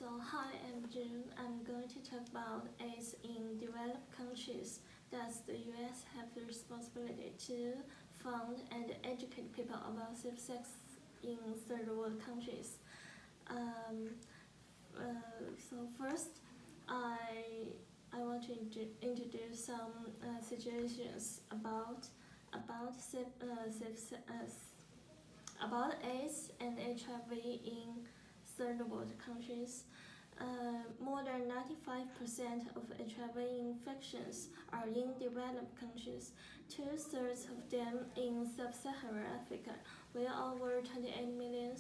Hi, I'm June. I'm going to talk about AIDS in developed countries. Does the US have the responsibility to fund and educate people about safe sex in third world countries? Um, First, I want to introduce some situations about AIDS and HIV in third world countries. More than 95% of HIV infections are in developed countries, two-thirds of them in sub-Saharan Africa, where over 28 million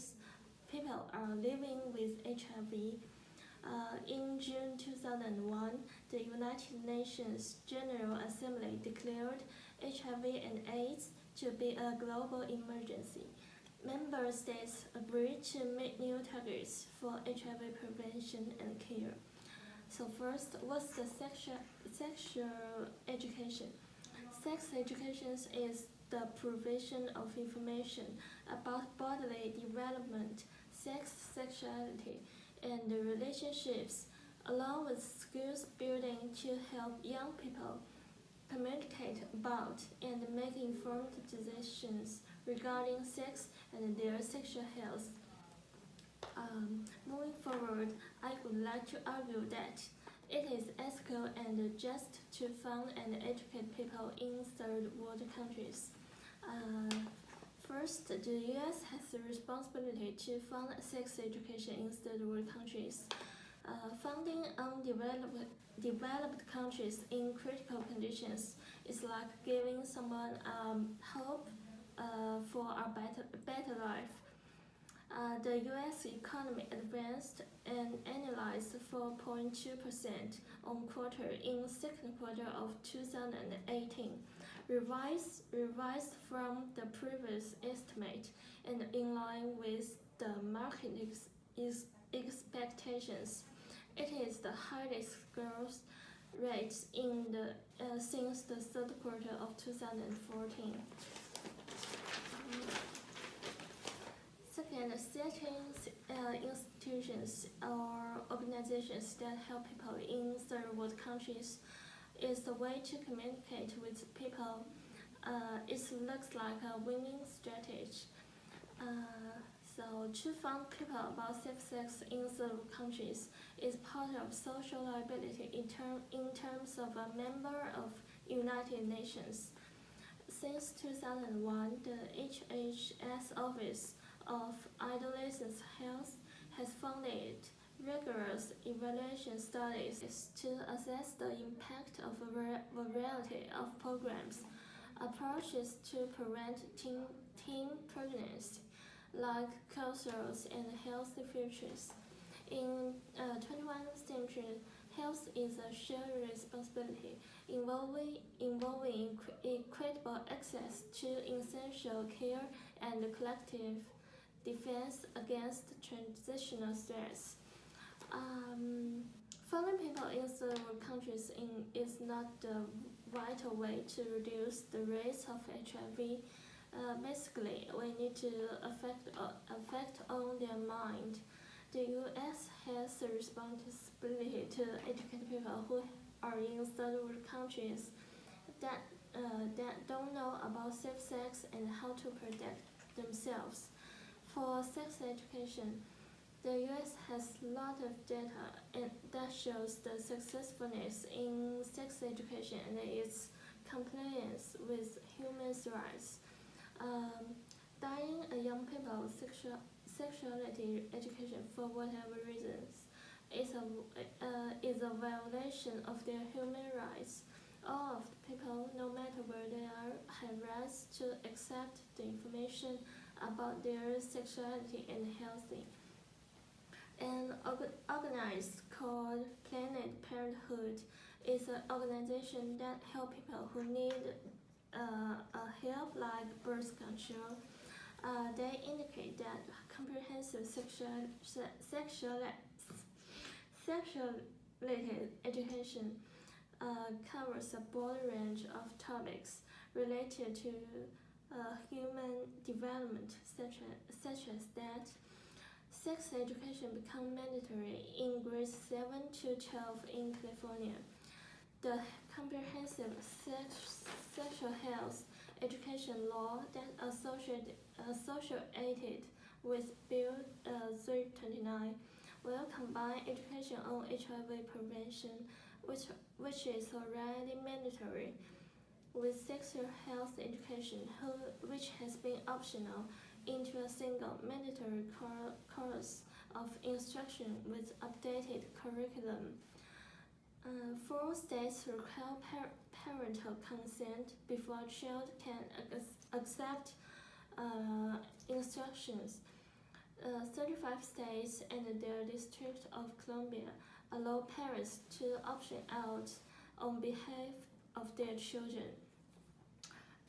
people are living with HIV. In June 2001, the United Nations General Assembly declared HIV and AIDS to be a global emergency. Member states agreed to meet new targets for HIV prevention and care. So first, what's the sexual education? Sex education is the provision of information about bodily development, sex, sexuality, and relationships, along with skills building to help young people communicate about and make informed decisions regarding sex and their sexual health. Moving forward, I would like to argue that it is ethical and just to fund and educate people in third world countries. First, the US has the responsibility to fund sex education in third world countries. Funding undeveloped countries in critical conditions is like giving someone hope for a better life. The US economy advanced and annualized 4.2% on quarter in second quarter of 2018, revised from the previous estimate and in line with the market expectations. It is the highest growth rate since the third quarter of 2014. Second, setting institutions or organizations that help people in third world countries is the way to communicate with people. It looks like a winning strategy. To fund people about safe sex in third world countries is part of social liability in terms of a member of United Nations. Since 2001, the HHS Office of Adolescent Health has funded rigorous evaluation studies to assess the impact of a variety of programs, approaches to prevent teen pregnancy, like cancers and healthy futures. In 21st century, health is a shared responsibility involving equitable access to essential care and collective defense against transitional threats. Funding people in third world countries is not the vital way to reduce the rates of HIV. Basically, we need to affect on their mind. The US has the responsibility to educate people who are in third world countries that don't know about safe sex and how to protect themselves. For sex education, the US has a lot of data that shows the successfulness in sex education and its compliance with human rights. Dying a young people's sexuality education for whatever reasons is a violation of their human rights. All of the people, no matter where they are, have rights to accept the information about their sexuality and health. An organization called Planned Parenthood is an organization that helps people who need help like birth control. They indicate that comprehensive sexuality education covers a broad range of topics related to human development, such as that sex education become mandatory in 2012 in California. The comprehensive sexual health education law that associated with Bill 329 will combine education on HIV prevention, which is already mandatory, with sexual health education, which has been optional, into a single mandatory course of instruction with updated curriculum. 4 states require parental consent before a child can accept instructions. 35 states and the District of Columbia allow parents to opt out on behalf of their children.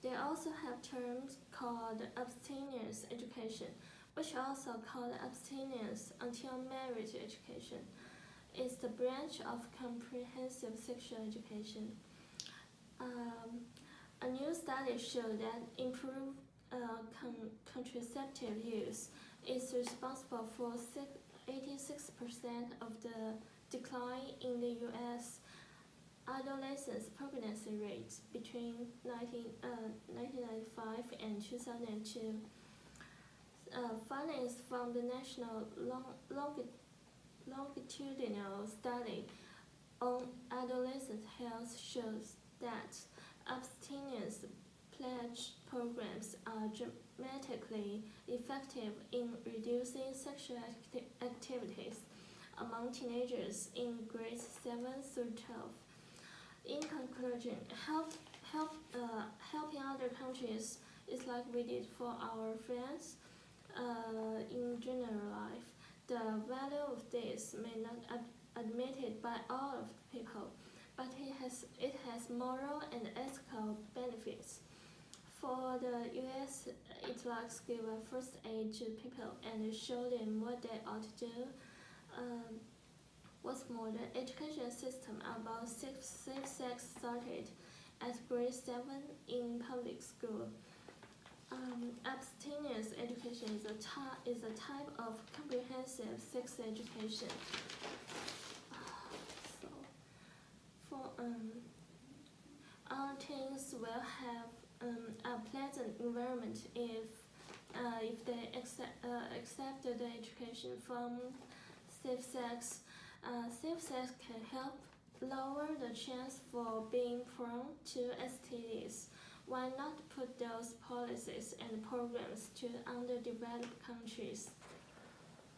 They also have terms called abstinence education, which also called abstinence until marriage education. It's the branch of comprehensive sexual education. A new study showed that improved contraceptive use is responsible for 86% of the decline in the U.S. adolescent pregnancy rates between 1995 and 2002. Findings from the National Longitudinal Study on Adolescent Health shows that abstinence pledge programs are dramatically effective in reducing sexual activities among teenagers in grades 7 through 12. In conclusion, helping other countries is like we did for our friends in general life. The value of this may not be admitted by all of the people, but it has moral and ethical benefits. For the U.S., it likes give a first aid to people and show them what they ought to do. What's more, the education system about safe sex started at grade 7 in public school. Abstinence education is a type of comprehensive sex education. So, for our teens will have a pleasant environment if they accept the education from safe sex. Safe sex can help lower the chance for being prone to STDs. Why not put those policies and programs to underdeveloped countries?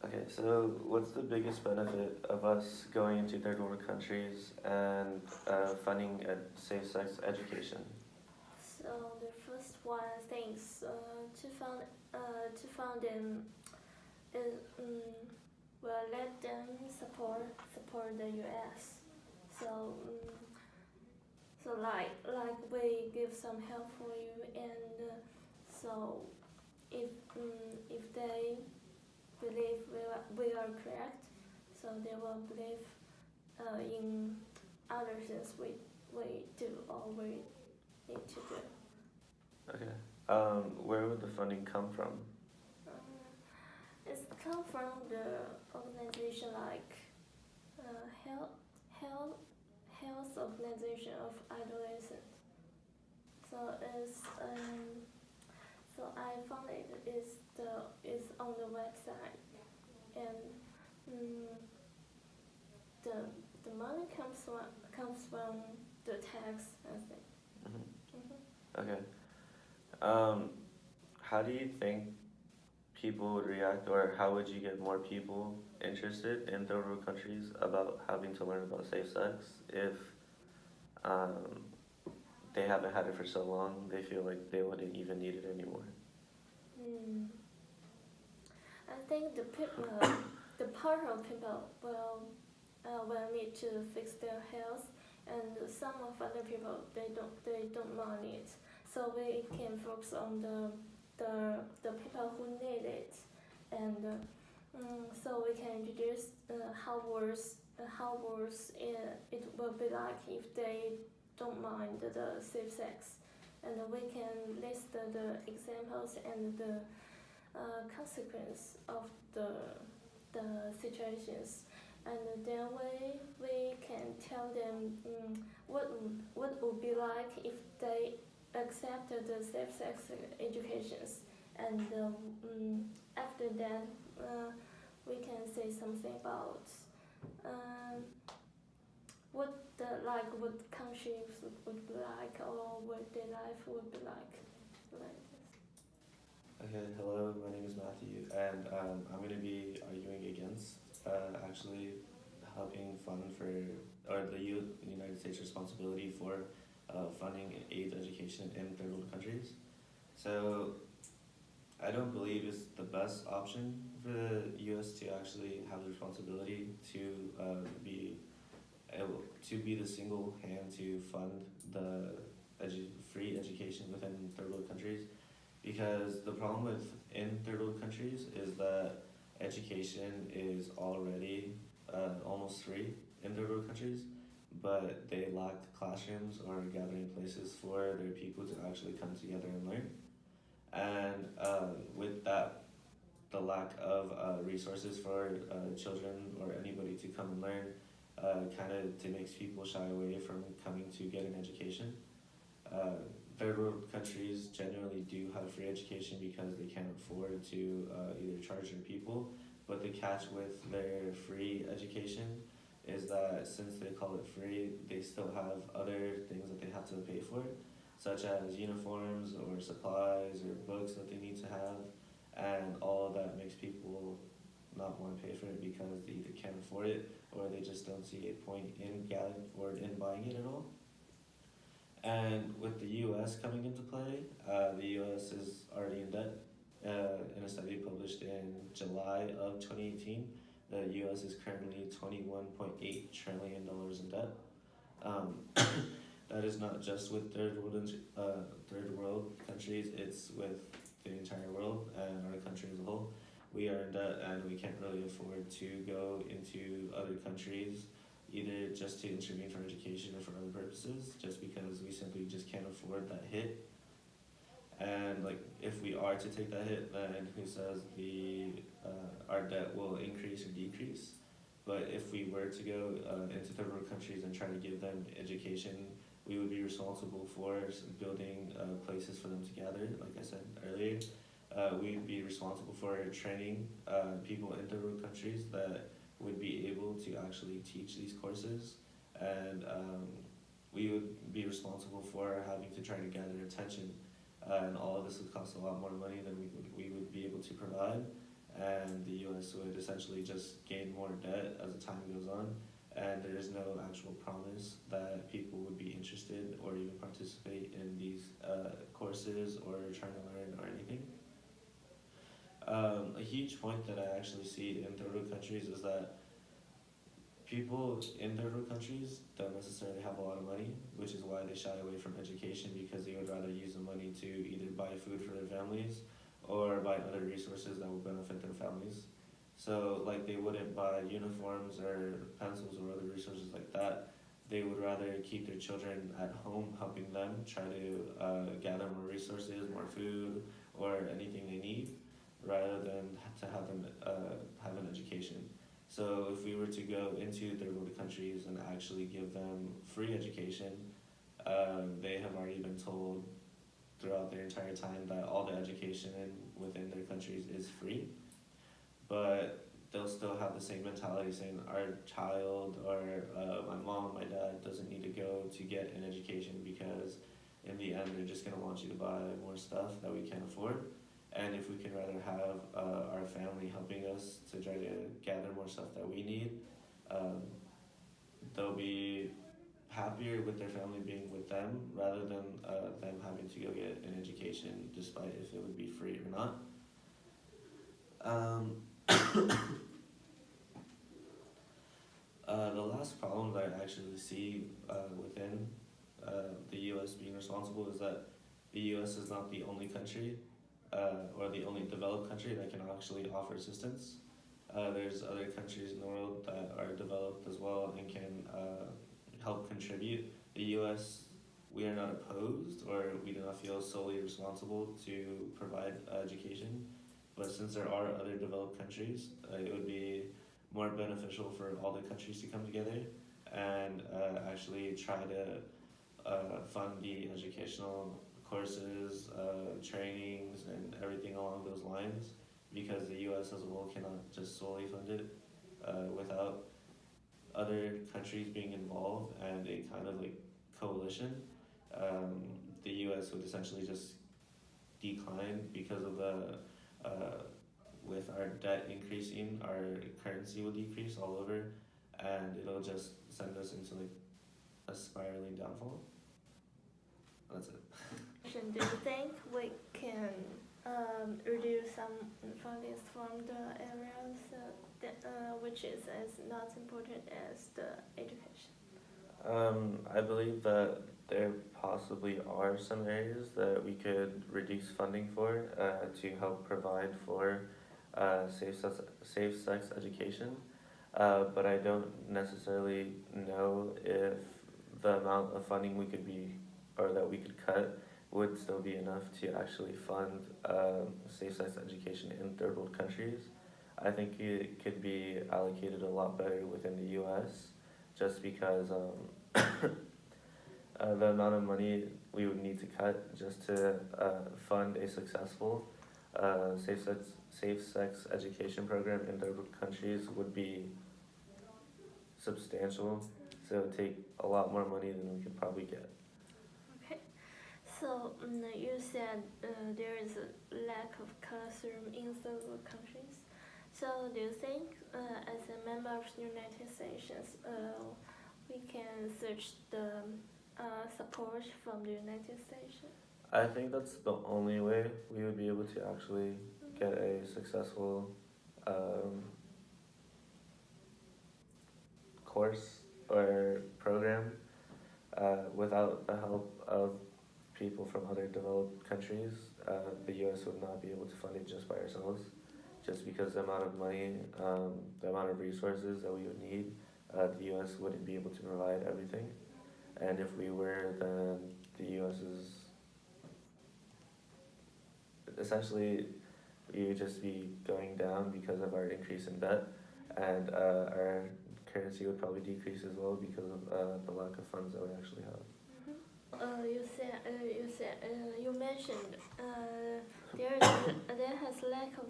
Okay, so what's the biggest benefit of us going into third world countries and funding safe sex education? So the first one things to fund them is will let them support the U.S. So like we give some help for you, and so if they believe we are correct, so they will believe in other things we do or we need to do. Okay. Where would the funding come from? It's come from the organization like health organization of adolescents. So it's so I found it is on the website, and the money comes from the tax, I think. Okay. How do you think people would react, or how would you get more people interested in third world countries about having to learn about safe sex if they haven't had it for so long, they feel like they wouldn't even need it anymore? I think the part of people will need to fix their health, and some of other people they don't mind it. So we can focus on the people who need it, and so we can introduce how worse it will be like if they don't mind the safe sex, and we can list the examples and the consequence of the situations, and then we can tell them what would be like if they accepted the safe-sex educations, and after that we can say something about what countries would be like, or what their life would be like this. Okay, hello, my name is Matthew, and I'm going to be arguing against actually helping fund for, or the United States responsibility for funding AIDS education in third world countries. So I don't believe it's the best option for the U.S. to actually have the responsibility to be able to be the single hand to fund the free education within third world countries, because the problem with in third world countries is that education is already almost free in third world countries, but they lack classrooms or gathering places for their people to actually come together and learn. And with that, the lack of resources for children or anybody to come and learn kind of makes people shy away from coming to get an education. Third world countries generally do have free education because they can't afford to either charge their people, but the catch with their free education is that since they call it free, they still have other things that they have to pay for, such as uniforms or supplies or books that they need to have, and all of that makes people not want to pay for it because they either can't afford it or they just don't see a point in gathering or in buying it at all. And with the U.S. coming into play, the U.S. is already in debt. In a study published in July of 2018, the U.S. is currently $21.8 trillion in debt. That is not just with third world countries, it's with the entire world and our country as a whole. We are in debt and we can't really afford to go into other countries either just to intervene for education or for other purposes, just because we simply just can't afford that hit. And like, if we are to take that hit, then who says our debt will increase or decrease? But if we were to go into third world countries and try to give them education, we would be responsible for building places for them to gather, like I said earlier. We'd be responsible for training people in third world countries that would be able to actually teach these courses, and we would be responsible for having to try to gather attention, and all of this would cost a lot more money than we would be able to provide, and the U.S. would essentially just gain more debt as the time goes on, and there is no actual promise that people would be interested or even participate in these courses or trying to learn or anything. A huge point that I actually see in third world countries is that people in third world countries don't necessarily have a lot of money, which is why they shy away from education, because they would rather use the money to either buy food for their families or buy other resources that will benefit their families. So like, they wouldn't buy uniforms or pencils or other resources like that. They would rather keep their children at home, helping them try to gather more resources, more food, or anything they need, rather than to have them have an education. So if we were to go into third world countries and actually give them free education, they have already been told throughout their entire time that all the education within their countries is free, but they'll still have the same mentality saying our child or my mom, my dad doesn't need to go to get an education, because in the end they're just going to want you to buy more stuff that we can't afford. And if we can rather have our family helping us to try to gather more stuff that we need, they'll be happier with their family being with them rather than them having to go get an education, despite if it would be free or not. The last problem that I actually see within the U.S. being responsible is that the U.S. is not the only country or the only developed country that can actually offer assistance. There's other countries in the world that are developed as well and can help contribute. The U.S., we are not opposed, or we do not feel solely responsible to provide education, but since there are other developed countries, it would be more beneficial for all the countries to come together and actually try to fund the educational courses, trainings, and everything along those lines, because the U.S. as a whole cannot just solely fund it without other countries being involved and a kind of like coalition. The U.S. would essentially just decline because of the with our debt increasing, our currency will decrease all over, and it'll just send us into like a spiraling downfall. That's it. Do you think we can reduce some fundings from the areas which is as not important as the education? I believe that there possibly are some areas that we could reduce funding for to help provide for safe sex education, but I don't necessarily know if the amount of funding we could be or that we could cut would still be enough to actually fund safe sex education in third world countries. I think it could be allocated a lot better within the U.S. just because the amount of money we would need to cut just to fund a successful safe sex education program in third world countries would be substantial. So it would take a lot more money than we could probably get. Okay, so you said there is a lack of classroom in third world countries. So do you think, as a member of the United Nations, we can search the support from the United States? I think that's the only way we would be able to actually get a successful course or program without the help of people from other developed countries. The U.S. would not be able to fund it just by ourselves, just because the amount of money, the amount of resources that we would need, the U.S. wouldn't be able to provide everything. And if we were, then the U.S. is essentially, we would just be going down because of our increase in debt, and our currency would probably decrease as well because of the lack of funds that we actually have. You mentioned there has lack of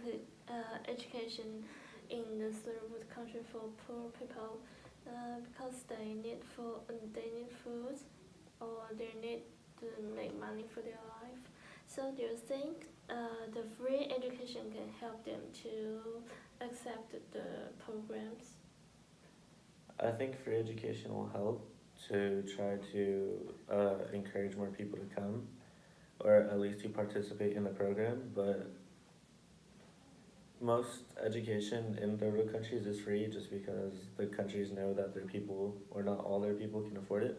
education in the third world country for poor people because they need food or they need to make money for their life. So do you think the free education can help them to accept the programs? I think free education will help to try to encourage more people to come, or at least to participate in the program, but most education in third world countries is free just because the countries know that their people, or not all their people, can afford it,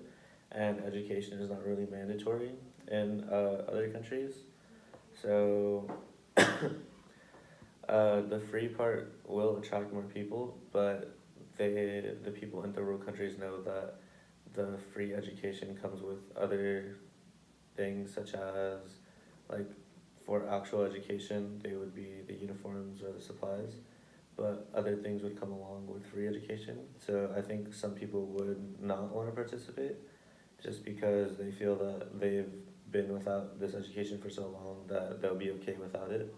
and education is not really mandatory in other countries. So the free part will attract more people, but the people in third world countries know that the free education comes with other things, such as like for actual education they would be the uniforms or the supplies, but other things would come along with free education. So I think some people would not want to participate just because they feel that they've been without this education for so long that they'll be okay without it.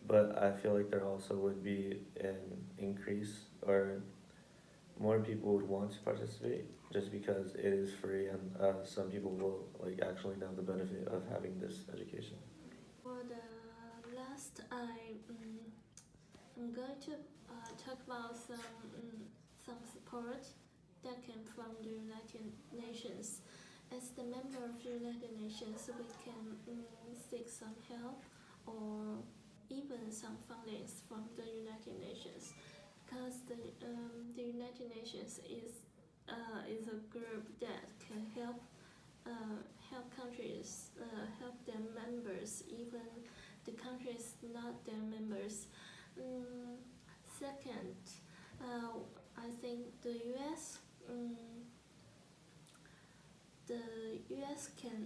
But I feel like there also would be an increase, or more people would want to participate just because it is free, and some people will like actually know the benefit of having this education. For the last, I'm going to talk about some support that came from the United Nations. As the member of the United Nations, we can seek some help or even some fundings from the United Nations, because the United Nations is a group that can help countries, help their members, even the countries not their members. Second, I think the U.S. Can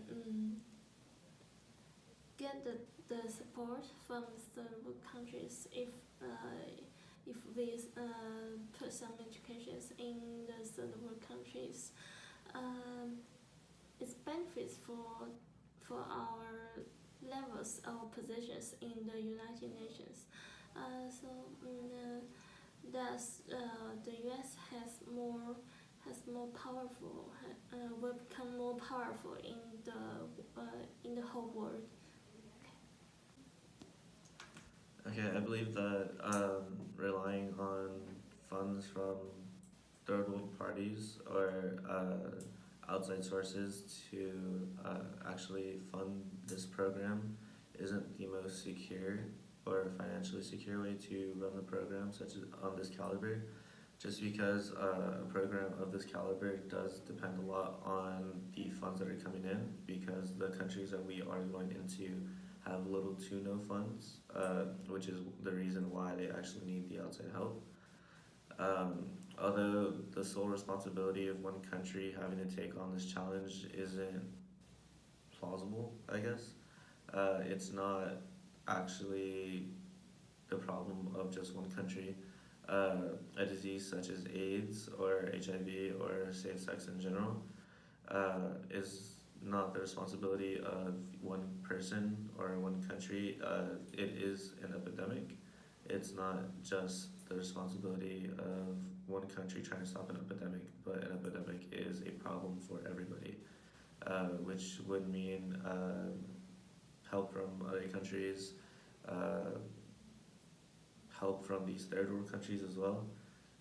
get the support from third world countries if if we put some educations in the third world countries. It's benefits for our levels or positions in the United Nations. Thus the U.S. has more powerful will become more powerful in the whole world. Okay, I believe that relying on funds from third world parties or outside sources to actually fund this program isn't the most secure or financially secure way to run the program, such as on this caliber. Just because a program of this caliber does depend a lot on the funds that are coming in, because the countries that we are going into have little to no funds, which is the reason why they actually need the outside help. Although the sole responsibility of one country having to take on this challenge isn't plausible, I guess, it's not actually the problem of just one country. A disease such as AIDS or HIV or safe sex in general is not the responsibility of one person or one country. It is an epidemic. It's not just the responsibility of one country trying to stop an epidemic, but an epidemic is a problem for everybody, which would mean help from other countries, help from these third world countries as well.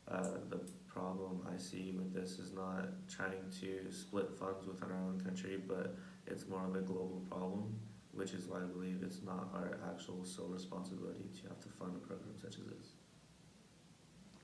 The problem I see with this is not trying to split funds within our own country, but it's more of a global problem, which is why I believe it's not our actual sole responsibility to have to fund a program such as this.